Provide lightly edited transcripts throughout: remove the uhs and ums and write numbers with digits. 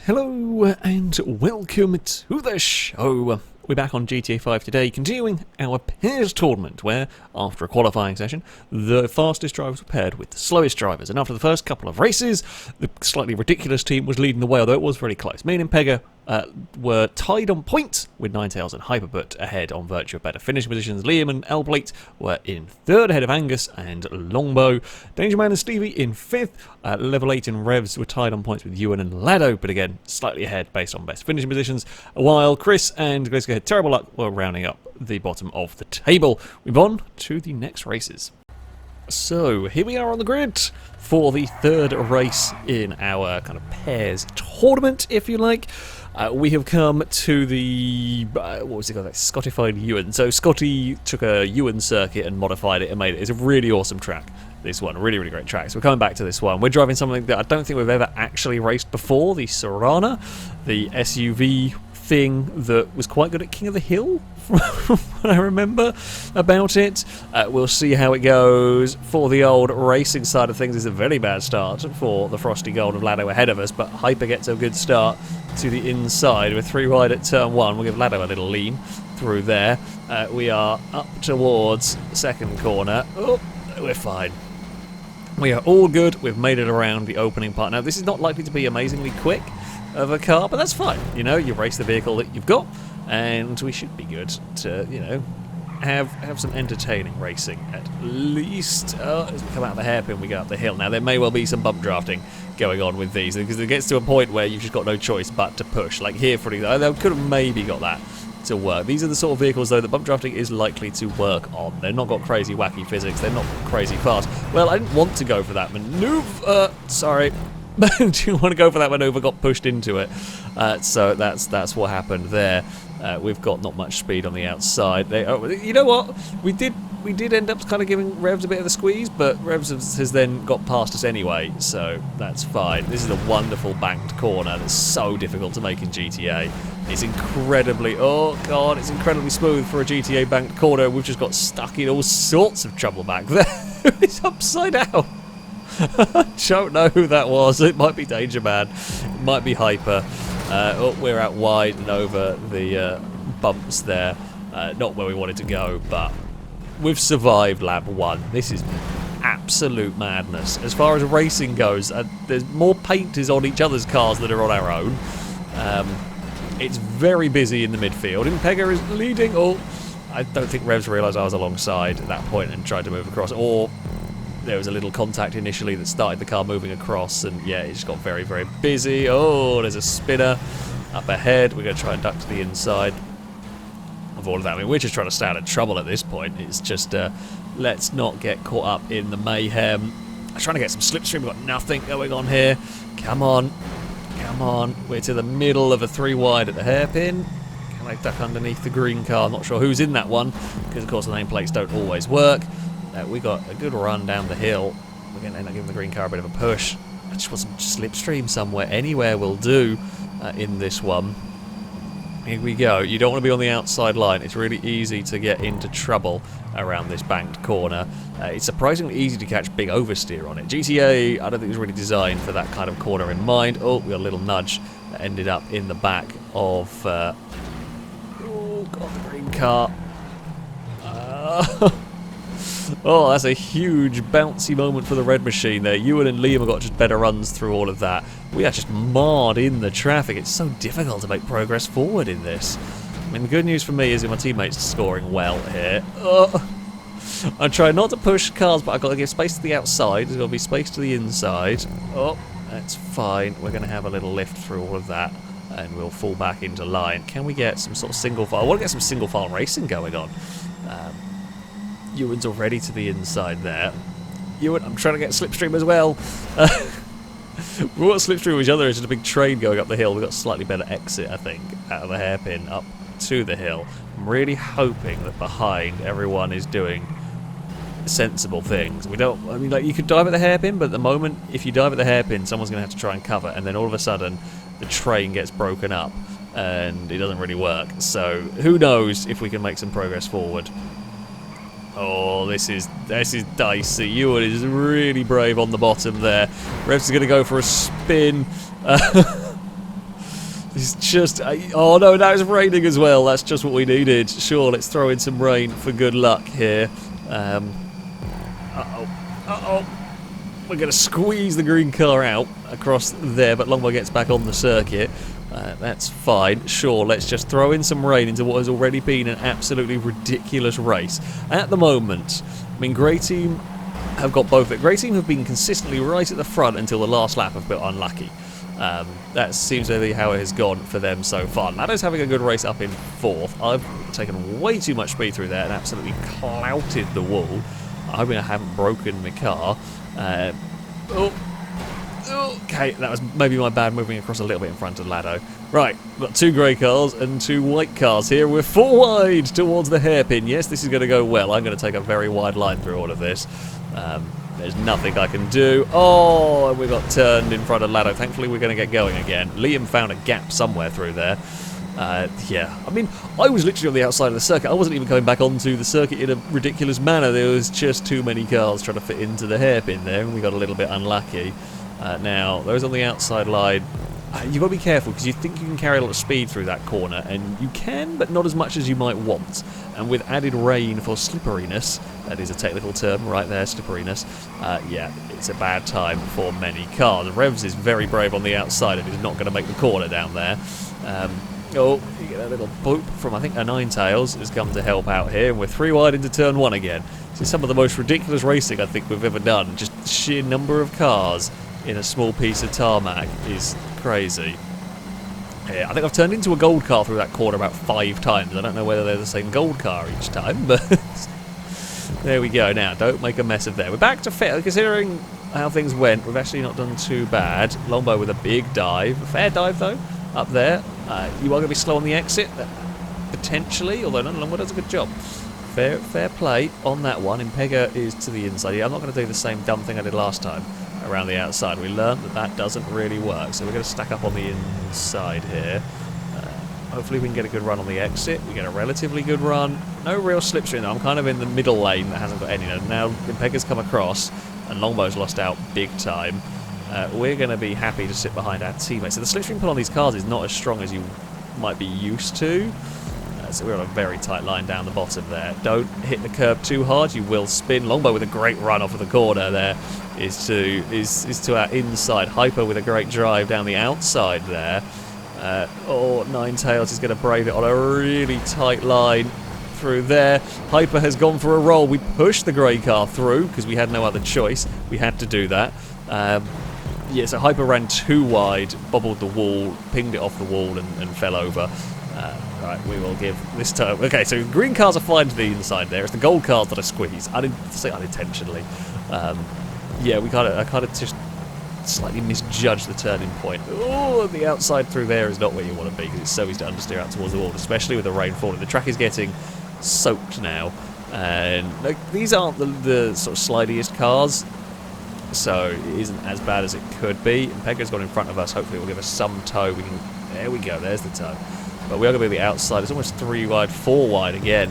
Hello and welcome to the show. We're back on GTA 5 today, continuing our pairs tournament, where, after a qualifying session, the fastest drivers were paired with the slowest drivers. And after the first couple of races, the slightly ridiculous team was leading the way, although it was very close. Me and Impega were tied on points, with Ninetales and Hyperbut ahead on virtue of better finishing positions. Liam and Elblate were in third, ahead of Angus and Longbow. Dangerman and Stevie in fifth. Level 8 and Revs were tied on points with Ewan and Lado, but again, slightly ahead based on best finishing positions. While Chris and Glasgow had terrible luck, were rounding up the bottom of the table. We move on to the next races. So, here we are on the grid for the third race in our kind of pairs tournament, if you like. We have come to the, what was it called, like Scottified Ewan. So Scotty took a Ewan circuit and modified it and made it. It's a really awesome track, this one. Really, really great track. So we're coming back to this one. We're driving something that I don't think we've ever actually raced before, the Sorana, the SUV thing that was quite good at King of the Hill, from what I remember about it. We'll see how it goes. For the old racing side of things, it's a very bad start for the Frosty Gold of Lado ahead of us, but Hyper gets a good start to the inside. We're 3 wide at turn 1. We'll give Lado a little lean through there. We are up towards second corner. Oh, we're fine. We are all good. We've made it around the opening part. Now, this is not likely to be amazingly quick of a car, but that's fine. You know, you race the vehicle that you've got, and we should be good to, you know, have some entertaining racing at least. As we come out of the hairpin, we go up the hill. Now, there may well be some bump drafting going on with these, because it gets to a point where you've just got no choice but to push. Like here, for example, they could have maybe got that to work. These are the sort of vehicles, though, that bump drafting is likely to work on. They've not got crazy, wacky physics. They're not crazy fast. Well, I didn't want to go for that maneuver. Sorry. Didn't want to go for that maneuver, got pushed into it. So that's what happened there. We've got not much speed on the outside. You know what? We did end up kind of giving Revs a bit of the squeeze, but Revs has then got past us anyway, so that's fine. This is a wonderful banked corner that's so difficult to make in GTA. It's incredibly, oh god, it's incredibly smooth for a GTA banked corner. We've just got stuck in all sorts of trouble back there. It's upside down. I don't know who that was. It might be Danger Man. It might be Hyper. We're out wide and over the bumps there. Not where we wanted to go, but we've survived lap 1. This is absolute madness. As far as racing goes, there's more paint is on each other's cars than are on our own. It's very busy in the midfield. Impega is leading. Oh, I don't think Revs realised I was alongside at that point and tried to move across. Or there was a little contact initially that started the car moving across, and yeah, it just got very, very busy. Oh, there's a spinner up ahead. We're going to try and duck to the inside of all of that. I mean, we're just trying to stay out of trouble at this point. It's just, let's not get caught up in the mayhem. I'm trying to get some slipstream. We've got nothing going on here. Come on. Come on. We're to the middle of a 3 wide at the hairpin. Can I duck underneath the green car? I'm not sure who's in that one, because of course the nameplates don't always work. We got a good run down the hill. We're going to end up giving the green car a bit of a push. I just want some slipstream somewhere. Anywhere will do in this one. Here we go. You don't want to be on the outside line. It's really easy to get into trouble around this banked corner. It's surprisingly easy to catch big oversteer on it. GTA, I don't think it was really designed for that kind of corner in mind. Oh, we got a little nudge that ended up in the back of... oh, God, the green car. Oh, that's a huge bouncy moment for the red machine there. Ewan and Liam have got just better runs through all of that. We are just marred in the traffic. It's so difficult to make progress forward in this. I mean, the good news for me is that my teammates are scoring well here. I'm trying not to push cars, but I've got to give space to the outside. There's got to be space to the inside. Oh, that's fine. We're going to have a little lift through all of that, and we'll fall back into line. Can we get some sort of single file? I want to get some single file racing going on. Ewan's already to the inside there. Ewan, I'm trying to get slipstream as well. We want slipstream with each other. It's just a big train going up the hill. We've got a slightly better exit, I think, out of the hairpin up to the hill. I'm really hoping that behind everyone is doing sensible things. We don't, I mean, like, you could dive at the hairpin, but at the moment, if you dive at the hairpin, someone's going to have to try and cover, and then all of a sudden, the train gets broken up, and it doesn't really work. So, who knows if we can make some progress forward. Oh, this is dicey. Ewan is really brave on the bottom there. Revs is going to go for a spin. It's just... oh no, now it's raining as well. That's just what we needed. Sure, let's throw in some rain for good luck here. Uh-oh. We're going to squeeze the green car out across there, but Longbow gets back on the circuit. That's fine. Sure, let's just throw in some rain into what has already been an absolutely ridiculous race. At the moment, I mean, Grey Team have got both. Grey Team have been consistently right at the front until the last lap, a bit unlucky. That seems to be how it has gone for them so far. Laddo's having a good race up in 4th. I've taken way too much speed through there and absolutely clouted the wall. I'm hoping I haven't broken my car. Okay, that was maybe my bad moving across a little bit in front of Laddo. Right, we've got 2 grey cars and 2 white cars here. We're 4 wide towards the hairpin. Yes, this is going to go well. I'm going to take a very wide line through all of this. There's nothing I can do. Oh, and we got turned in front of Laddo. Thankfully, we're going to get going again. Liam found a gap somewhere through there. Yeah, I mean, I was literally on the outside of the circuit. I wasn't even coming back onto the circuit in a ridiculous manner. There was just too many cars trying to fit into the hairpin there, and we got a little bit unlucky. Now, those on the outside line, you've got to be careful because you think you can carry a lot of speed through that corner, and you can, but not as much as you might want. And with added rain for slipperiness, that is a technical term right there, slipperiness, yeah, it's a bad time for many cars. Revs is very brave on the outside and is not going to make the corner down there. Oh, you get a little boop from, I think, a Ninetails has come to help out here, and we're 3 wide into turn 1 again. This is some of the most ridiculous racing I think we've ever done. Just the sheer number of cars in a small piece of tarmac is crazy. Yeah, I think I've turned into a gold car through that corner about 5 times. I don't know whether they're the same gold car each time, but there we go. Now, don't make a mess of there. We're back to fair. Considering how things went, we've actually not done too bad. Longbow with a big dive. A fair dive, though, up there. You are going to be slow on the exit, potentially, although no, Longbow does a good job. Fair play on that one. Impega is to the inside. Yeah, I'm not going to do the same dumb thing I did last time around the outside. We learned that that doesn't really work, so we're going to stack up on the inside here. Hopefully we can get a good run on the exit. We get a relatively good run. No real slipstream. I'm kind of in the middle lane that hasn't got any. Now Impega's come across and Longbow's lost out big time. We're going to be happy to sit behind our teammates. So the slipstream pull on these cars is not as strong as you might be used to. So we're on a very tight line down the bottom there. Don't hit the curb too hard, you will spin. Longbow with a great run off of the corner there is to our inside. Hyper with a great drive down the outside there. Oh, Ninetails is going to brave it on a really tight line through there. Hyper has gone for a roll. We pushed the grey car through because we had no other choice. We had to do that. Yeah, so Hyper ran too wide, bobbled the wall, pinged it off the wall and fell over. Right, we will give this time. Okay, so green cars are flying to the inside there. It's the gold cars that are squeezed. I didn't say unintentionally. Yeah, I kind of just slightly misjudged the turning point. Oh, the outside through there is not where you want to be because it's so easy to understeer out towards the wall, especially with the rain falling. The track is getting soaked now, and like, these aren't the sort of slidiest cars, so it isn't as bad as it could be. And Pegga's gone in front of us. Hopefully, it will give us some tow. There we go. There's the tow. But we are going to be the outside. It's almost 3 wide, 4 wide again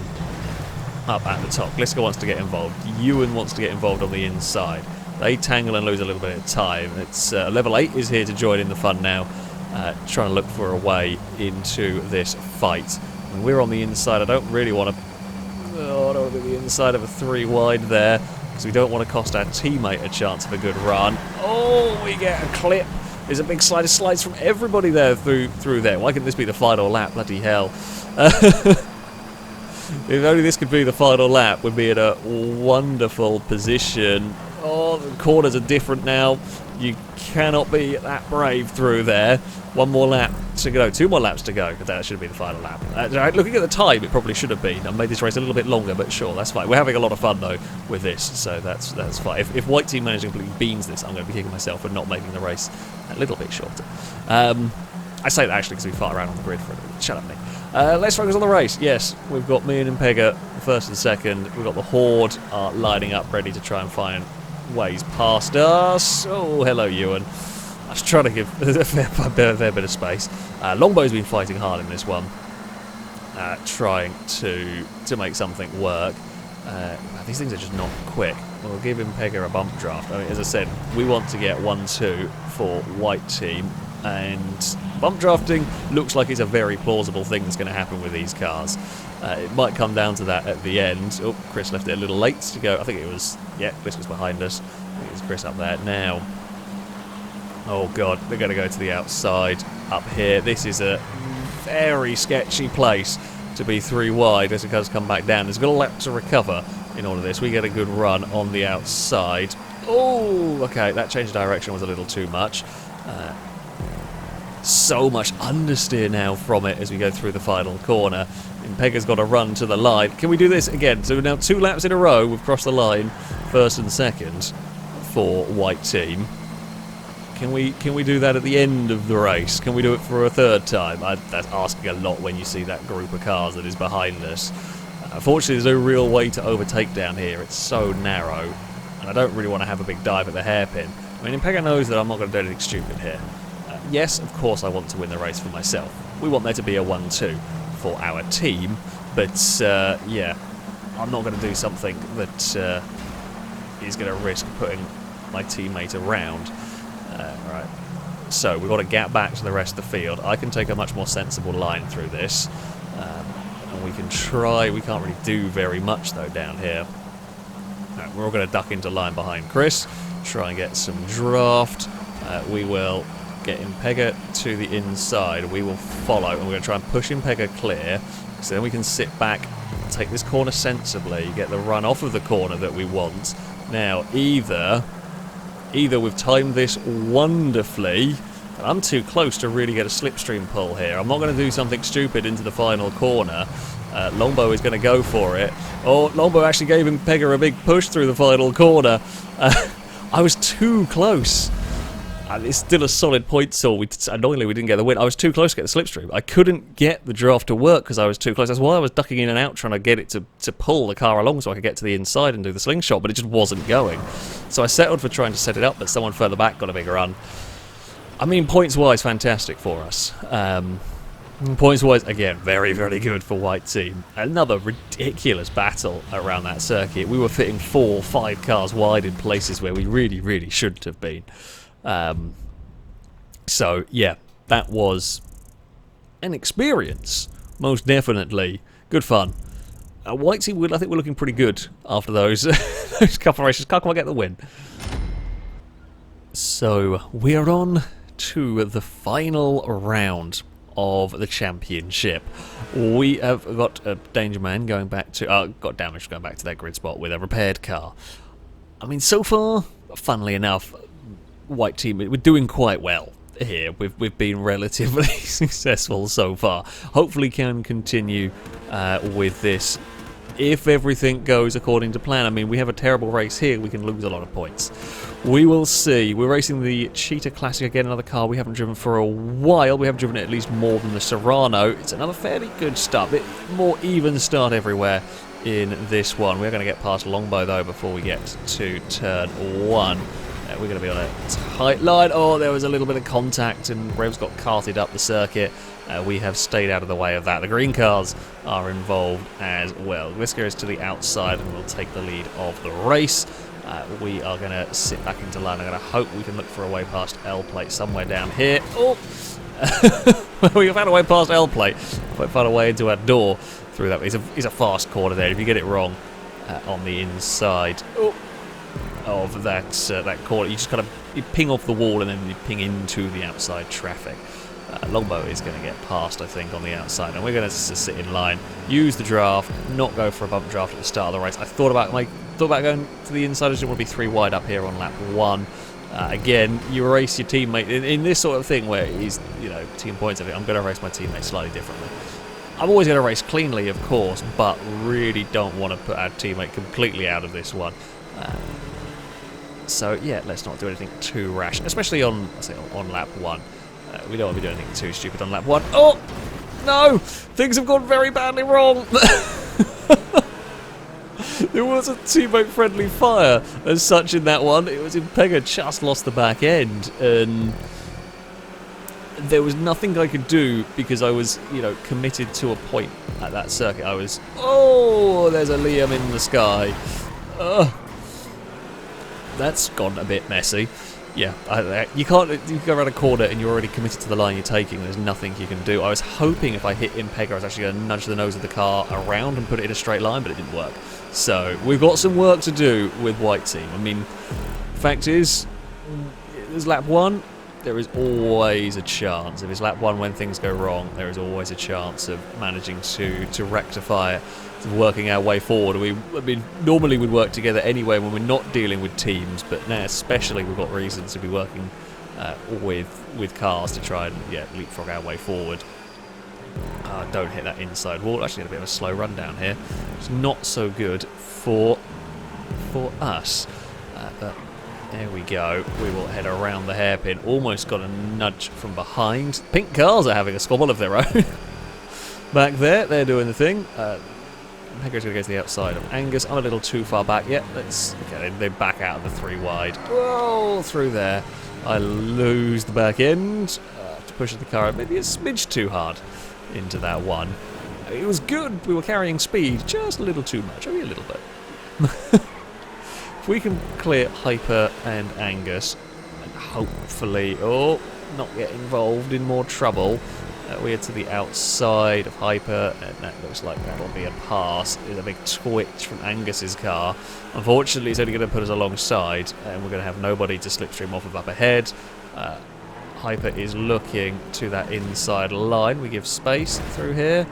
up at the top. Gliska wants to get involved. Ewan wants to get involved on the inside. They tangle and lose a little bit of time. It's level 8 is here to join in the fun now, trying to look for a way into this fight. And we're on the inside. I don't really want to... Oh, I don't want to be the inside of a 3 wide there because we don't want to cost our teammate a chance of a good run. Oh, we get a clip. There's a big slide of slides from everybody there through there. Why couldn't this be the final lap? Bloody hell. If only this could be the final lap, we'd be in a wonderful position. Oh, the corners are different now. You cannot be that brave through there. 1 more lap to go. 2 more laps to go. That should be the final lap. Looking at the time, it probably should have been. I made this race a little bit longer, but sure, that's fine. We're having a lot of fun, though, with this, so that's fine. If White Team managed to completely beans this, I'm going to be kicking myself for not making the race a little bit shorter. I say that actually because we fart around on the grid for a little bit. Shut up, Nick. Let's focus on the race. Yes, we've got me and Impega first and second. We've got the Horde lining up, ready to try and find ways past us. Oh, hello, Ewan. I was trying to give a fair bit of space. Longbow's been fighting hard in this one, trying to make something work. These things are just not quick. We'll give Impega a bump draft. I mean, as I said, we want to get 1-2 for White Team, and Bump drafting looks like it's a very plausible thing that's going to happen with these cars. It might come down to that at the end. Oh, Chris left it a little late to go. I think it was, yeah, Chris was behind us. I think it's Chris up there now. Oh god, they're going to go to the outside up here. This is a very sketchy place to be 3 wide as the cars come back down. There's got a lap to recover in all of this. We get a good run on the outside. Oh, okay, that change of direction was a little too much. So much understeer now from it as we go through the final corner. And Pegga's got to run to the line. Can we do this again? So now 2 laps in a row, we've crossed the line, first and second for white team. Can we do that at the end of the race? Can we do it for a 3rd time? That's asking a lot when you see that group of cars that is behind us. Unfortunately, there's no real way to overtake down here. It's so narrow, and I don't really want to have a big dive at the hairpin. I mean, Pegga knows that I'm not going to do anything stupid here. Yes, of course I want to win the race for myself. We want there to be a 1-2 for our team, but yeah, I'm not going to do something that is going to risk putting my teammate around. Right, so we've got to gap back to the rest of the field. I can take a much more sensible line through this, and we can try. We can't really do very much though down here. Right, we're all going to duck into line behind Chris, try and get some draft. We will get Pegga to the inside. We will follow, and we're going to try and push Pegga clear, so then we can sit back, take this corner sensibly, get the run off of the corner that we want. Now, either we've timed this wonderfully, and I'm too close to really get a slipstream pull here. I'm not going to do something stupid into the final corner. Longbow is going to go for it. Oh, Longbow actually gave Pegga a big push through the final corner. I was too close. It's still a solid point, so annoyingly we didn't get the win. I was too close to get the slipstream. I couldn't get the draft to work because I was too close. That's why I was ducking in and out trying to get it to pull the car along so I could get to the inside and do the slingshot, but it just wasn't going. So I settled for trying to set it up, but someone further back got a big run. I mean, points-wise, fantastic for us. Points-wise, again, very, very good for white team. Another ridiculous battle around that circuit. We were fitting 4 or 5 cars wide in places where we really, really shouldn't have been. So yeah, that was an experience, most definitely. Good fun. White team, I think we're looking pretty good after those those couple of races. Can't quite get the win. So we're on to the final round of the championship. We have got a danger man going back to got damage going back to their grid spot with a repaired car. I mean, so far, funnily enough, white team, we're doing quite well here. We've been relatively successful so far. Hopefully can continue with this if everything goes according to plan. I mean, we have a terrible race here, we can lose a lot of points. We will see. We're racing the Cheetah Classic again, another car we haven't driven for a while. We haven't driven it at least more than the Serrano. It's another fairly good start, bit more even start everywhere in this one. We're going to get past Longbow though before we get to turn 1. We're going to be on a tight line. Oh, there was a little bit of contact and Revs got carted up the circuit. We have stayed out of the way of that. The green cars are involved as well. Whisker is to the outside and will take the lead of the race. We are going to sit back into line. I'm going to hope we can look for a way past L-plate somewhere down here. Oh! We have found a way past L-plate. We found a way into our door through that. It's a fast corner there. If you get it wrong on the inside of that corner, you just kind of ping off the wall and then you ping into the outside traffic. Longbow is going to get past, I think, on the outside, and we're going to sit in line, use the draft, not go for a bump draft at the start of the race. I thought about going to the inside. I just didn't want to be 3 wide up here on lap 1. Again, you race your teammate in this sort of thing where he's, team points of it. I'm going to race my teammate slightly differently. I'm always going to race cleanly, of course, but really don't want to put our teammate completely out of this one. So yeah, let's not do anything too rash, especially on lap 1. We don't want to be doing anything too stupid on lap 1. Oh no! Things have gone very badly wrong. There was a teammate-friendly fire as such in that one. It was Pegga just lost the back end, and there was nothing I could do because I was, committed to a point at that circuit. I was, oh, there's a Liam in the sky. That's gone a bit messy. Yeah, you go around a corner and you're already committed to the line you're taking. There's nothing you can do. I was hoping if I hit Impega, I was actually going to nudge the nose of the car around and put it in a straight line, but it didn't work. So we've got some work to do with white team. I mean, fact is, there's lap 1. There is always a chance. If it's lap 1 when things go wrong, there is always a chance of managing to rectify it, working our way forward. I mean, normally we'd work together anyway when we're not dealing with teams, but now especially we've got reasons to be working with cars to try and leapfrog our way forward. Don't hit that inside wall. Actually, had a bit of a slow run down here. It's not so good for us. But there we go. We will head around the hairpin. Almost got a nudge from behind. Pink cars are having a squabble of their own. Back there, they're doing the thing. Pega's going to go to the outside of Angus. I'm a little too far back. Yeah, okay, they back out of the 3 wide. Whoa, through there. I lose the back end to push the car maybe a smidge too hard into that one. It was good. We were carrying speed just a little too much. Only a little bit. If we can clear Hyper and Angus, and hopefully, not get involved in more trouble. We're to the outside of Hyper, and that looks like that'll be a pass. There's a big twitch from Angus's car. Unfortunately, it's only going to put us alongside, and we're going to have nobody to slipstream off of up ahead. Hyper is looking to that inside line. We give space through here.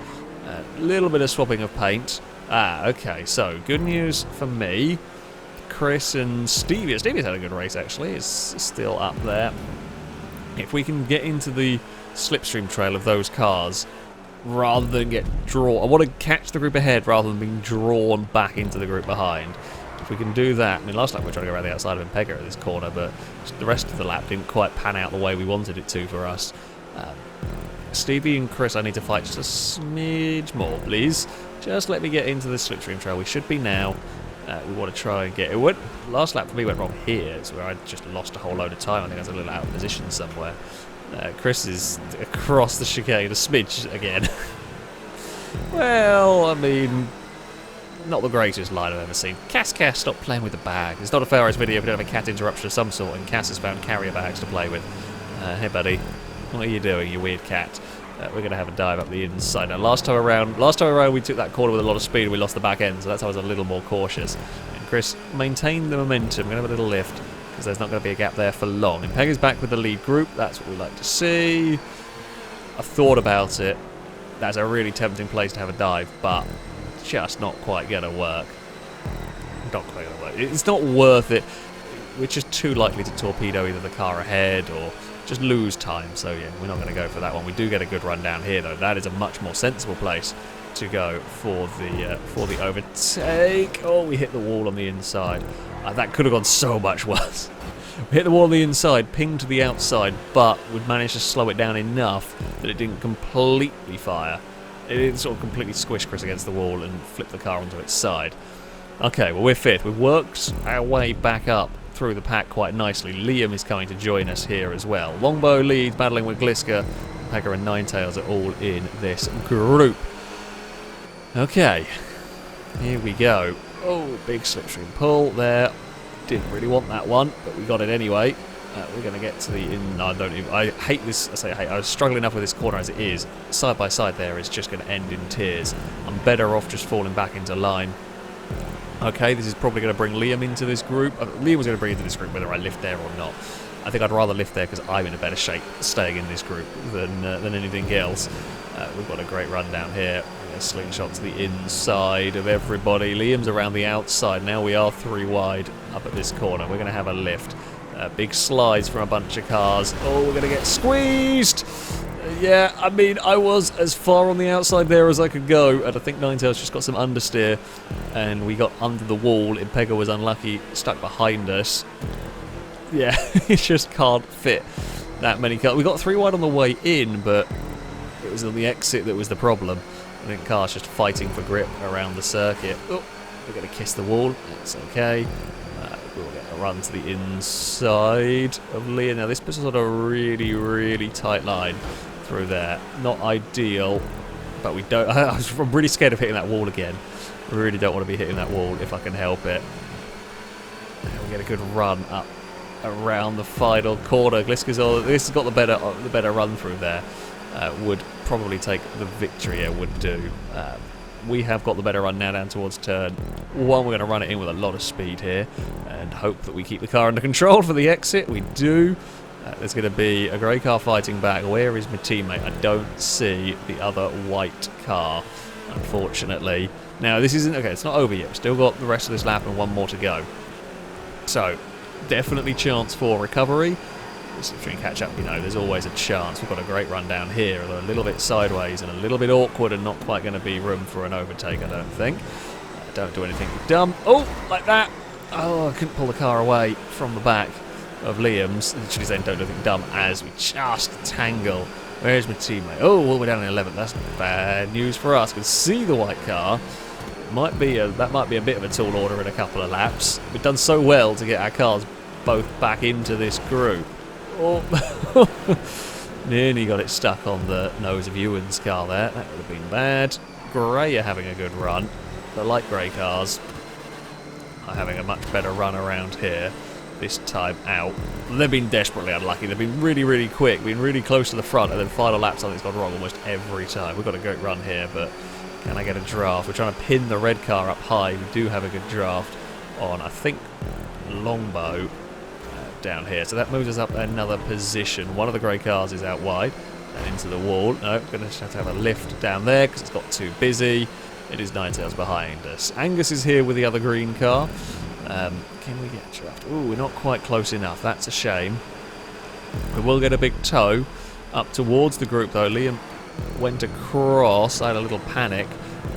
A little bit of swapping of paint. Okay, so good news for me. Chris and Stevie. Stevie's had a good race, actually. Is still up there. If we can get into the slipstream trail of those cars rather than get drawn. I want to catch the group ahead rather than being drawn back into the group behind. If we can do that, I mean, last lap we were trying to go around the outside of Impega at this corner, but the rest of the lap didn't quite pan out the way we wanted it to for us. Stevie and Chris, I need to fight just a smidge more, please. Just let me get into the slipstream trail. We should be now. We want to try and get it. Last lap for me went wrong here. It's where I just lost a whole load of time. I think I was a little out of position somewhere. Chris is across the chicane a smidge again. Well, I mean, not the greatest line I've ever seen. Cass, stop playing with the bag. It's not a FailRace video if we don't have a cat interruption of some sort, and Cass has found carrier bags to play with. Hey, buddy, what are you doing, you weird cat? We're going to have a dive up the inside. Now, last time around, we took that corner with a lot of speed and we lost the back end, so that's how I was a little more cautious. And Chris maintained the momentum. We're going to have a little lift, because there's not going to be a gap there for long. And Pega's back with the lead group. That's what we like to see. I've thought about it. That's a really tempting place to have a dive, but just not quite going to work. Not quite going to work. It's not worth it. We're just too likely to torpedo either the car ahead or just lose time. So yeah, we're not going to go for that one. We do get a good run down here, though. That is a much more sensible place to go for the overtake. Oh, we hit the wall on the inside. That could have gone so much worse. We hit the wall on the inside, pinged to the outside, but we'd managed to slow it down enough that it didn't completely fire. It didn't sort of completely squish Chris against the wall and flip the car onto its side. Okay, well, we're 5th. We've worked our way back up through the pack quite nicely. Liam is coming to join us here as well. Longbow leads, battling with Gliska. Pegger and Ninetails are all in this group. Okay, here we go. Oh, big slipstream pull there. Didn't really want that one, but we got it anyway. We're going to get to the I hate this. I say I hate. I was struggling enough with this corner as it is. Side by side there is just going to end in tears. I'm better off just falling back into line. Okay, this is probably going to bring Liam into this group. Liam was going to bring into this group whether I lift there or not. I think I'd rather lift there because I'm in a better shape staying in this group than anything else. We've got a great run down here. A slingshot to the inside of everybody. Liam's around the outside. Now we are 3 wide up at this corner. We're going to have a lift. Big slides from a bunch of cars. Oh, we're going to get squeezed. Yeah, I mean, I was as far on the outside there as I could go, and I think Ninetails just got some understeer, and we got under the wall. Impega was unlucky, stuck behind us. Yeah, it just can't fit that many cars. We got 3 wide on the way in, but it was on the exit that was the problem. I think cars just fighting for grip around the circuit. Oh, we're going to kiss the wall. That's okay. We'll get a run to the inside of Leah. Now, this puts us on a really, really tight line through there. Not ideal, but we don't... I'm really scared of hitting that wall again. I really don't want to be hitting that wall if I can help it. And we get a good run up around the final corner. This has got the better run through there. Would probably take the victory here, would do. We have got the better run now down towards turn 1. We're going to run it in with a lot of speed here and hope that we keep the car under control for the exit. We do. There's going to be a grey car fighting back. Where is my teammate? I don't see the other white car, unfortunately. Now, this isn't... Okay, it's not over yet. We've still got the rest of this lap and one more to go. So, definitely chance for recovery. If we can catch up, there's always a chance. We've got a great run down here, although a little bit sideways and a little bit awkward and not quite going to be room for an overtake, I don't think. Don't do anything dumb. Oh, like that. Oh, I couldn't pull the car away from the back of Liam's. Literally saying don't do anything dumb as we just tangle. Where's my teammate? Oh, well, we're down in 11th. That's bad news for us. Can see the white car. That might be a bit of a tall order in a couple of laps. We've done so well to get our cars both back into this group. Oh, nearly got it stuck on the nose of Ewan's car there. That would have been bad. Grey are having a good run. The light grey cars are having a much better run around here this time out. They've been desperately unlucky. They've been really, really quick, been really close to the front, and then final lap something's gone wrong almost every time. We've got a great run here, but can I get a draft? We're trying to pin the red car up high. We do have a good draft on, I think, Longbow down here. So that moves us up another position. One of the grey cars is out wide and into the wall. No, going to have to have a lift down there because it's got too busy. It is Ninetales behind us. Angus is here with the other green car. Can we get a draft? Ooh, we're not quite close enough. That's a shame. We will get a big tow up towards the group though. Liam went across. I had a little panic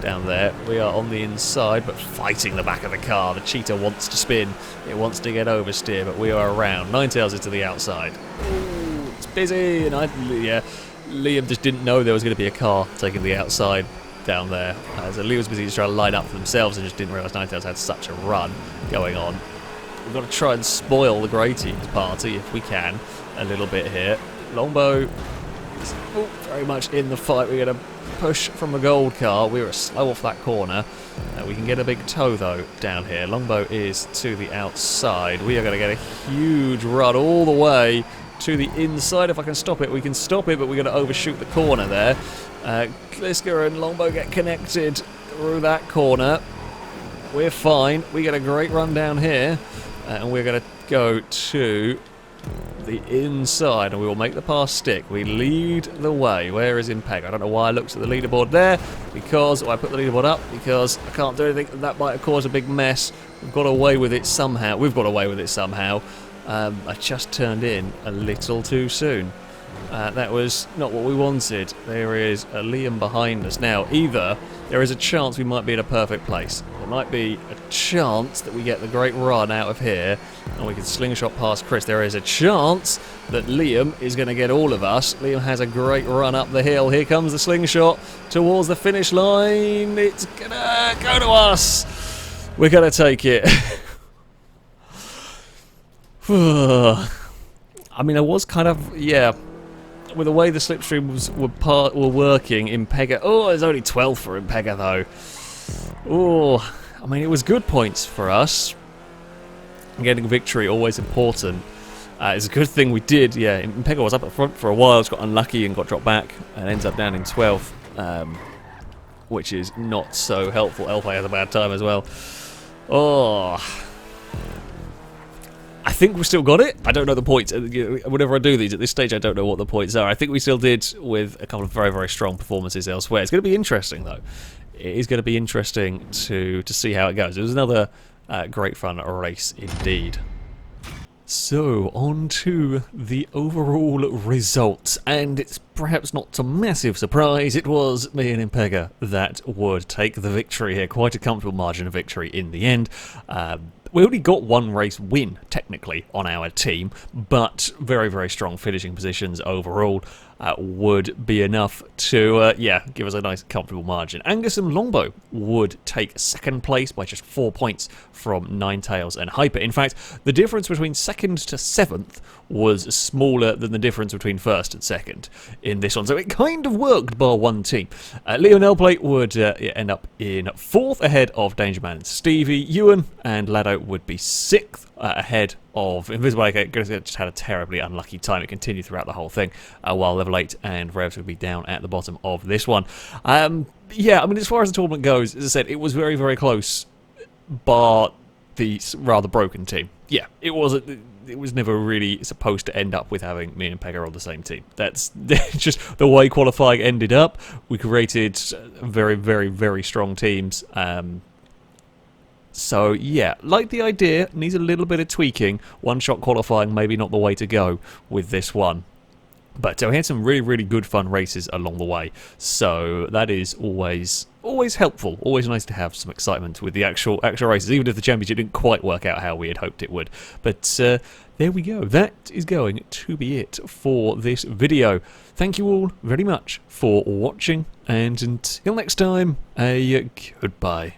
down there. We are on the inside, but fighting the back of the car. The cheetah wants to spin. It wants to get oversteer, but we are around. Ninetales is to the outside. Ooh, it's busy, and Liam just didn't know there was going to be a car taking the outside down there. So Liam was busy just trying to line up for themselves and just didn't realise Ninetales had such a run going on. We've got to try and spoil the grey team's party if we can a little bit here. Longbow is very much in the fight. We're going to push from the gold car. We were slow off that corner. We can get a big tow though down here. Longbow is to the outside. We are going to get a huge run all the way to the inside. If I can stop it, we can stop it, but we're going to overshoot the corner there. Kliska and Longbow get connected through that corner. We're fine. We get a great run down here, and we're going to go to the inside, and we will make the pass stick. We lead the way. Where is Impeg? I don't know why I looked at the leaderboard there, because I put the leaderboard up because I can't do anything. That might have caused a big mess. We've got away with it somehow. I just turned in a little too soon. That was not what we wanted. There is a Liam behind us now. Either there is a chance we might be in a perfect place. There might be a chance that we get the great run out of here and we can slingshot past Chris. There is a chance that Liam is going to get all of us. Liam has a great run up the hill. Here comes the slingshot towards the finish line. It's going to go to us. We're going to take it. I mean, I was kind of, with the way the slipstreams were working, Impega. Oh, there's only 12 for Impega though. Oh, I mean, it was good points for us. Getting victory always important. It's a good thing we did. Yeah, Impega was up at front for a while. Just got unlucky and got dropped back, and ends up down in 12th, which is not so helpful. Elfay has a bad time as well. Oh. I think we still got it. I don't know the points. Whenever I do these, at this stage, I don't know what the points are. I think we still did with a couple of very, very strong performances elsewhere. It's going to be interesting, though. It is going to be interesting to see how it goes. It was another great fun race indeed. So, on to the overall results. And it's perhaps not a massive surprise. It was me and Impega that would take the victory here. Quite a comfortable margin of victory in the end. We only got one race win, technically, on our team, but very, very strong finishing positions overall would be enough to, give us a nice, comfortable margin. Angus and Longbow would take second place by just 4 points from Ninetales and Hyper. In fact, the difference between second to seventh was smaller than the difference between first and second in this one, so it kind of worked bar one team. Leo and Elplate would end up in fourth ahead of Dangerman and Stevie. Ewan and Lado would be sixth ahead of Invisible AK. Just had a terribly unlucky time. It continued throughout the whole thing, while Level 8 and Revs would be down at the bottom of this one. Yeah, I mean, as far as the tournament goes, as I said, it was very, very close, but the rather broken team. Yeah, it was never really supposed to end up with having me and Pega on the same team. That's just the way qualifying ended up. We created very, very, very strong teams. So yeah, like the idea, needs a little bit of tweaking. One-shot qualifying maybe not the way to go with this one. But we had some really, really good fun races along the way. So that is always helpful. Always nice to have some excitement with the actual races, even if the championship didn't quite work out how we had hoped it would. But there we go. That is going to be it for this video. Thank you all very much for watching, and until next time, a goodbye.